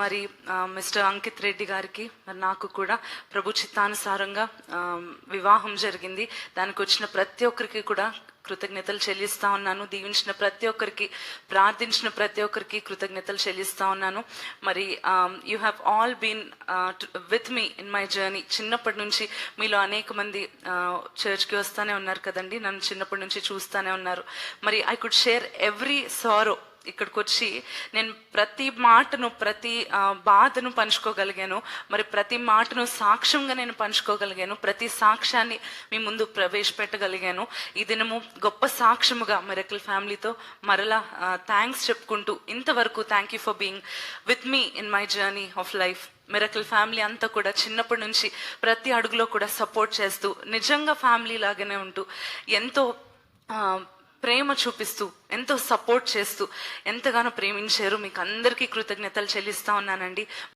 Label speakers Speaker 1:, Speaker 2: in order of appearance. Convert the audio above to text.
Speaker 1: మరి మిస్టర్ అంకిత్ రెడ్డి గారికి మరి నాకు కూడా ప్రభు చిత్తానుసారంగా వివాహం జరిగింది. దానికి వచ్చిన ప్రతి ఒక్కరికి కూడా కృతజ్ఞతలు చెల్లిస్తా ఉన్నాను. దీవించిన ప్రతి ఒక్కరికి, ప్రార్థించిన ప్రతి ఒక్కరికి కృతజ్ఞతలు చెల్లిస్తా ఉన్నాను. మరి you have all been with me in my journey. చిన్నప్పటి నుంచి మీలో అనేక మంది చర్చ్కి వస్తానే ఉన్నారు కదండి, నన్ను చిన్నప్పటి నుంచి చూస్తానే ఉన్నారు. మరి ఐ కుడ్ షేర్ ఎవ్రీ సారో. ఇక్కడికి వచ్చి నేను ప్రతి మాటను, ప్రతి బాధను పంచుకోగలిగాను. మరి ప్రతి మాటను సాక్ష్యంగా నేను పంచుకోగలిగాను. ప్రతి సాక్ష్యాన్ని మీ ముందు ప్రవేశపెట్టగలిగాను. ఈ దినము గొప్ప సాక్ష్యముగా మిరకిల్ ఫ్యామిలీతో మరలా థ్యాంక్స్ చెప్పుకుంటూ, ఇంతవరకు thank you for being with me in my journey of life. Miracle family అంతా కూడా చిన్నప్పటి నుంచి ప్రతి అడుగులో కూడా సపోర్ట్ చేస్తూ, నిజంగా ఫ్యామిలీ లాగానే ఉంటూ, ఎంతో ప్రేమ చూపిస్తూ, ఎంతో సపోర్ట్ చేస్తూ, ఎంతగానో ప్రేమించారు. మీకు అందరికీ కృతజ్ఞతలు చెల్లిస్తా ఉన్నానండి.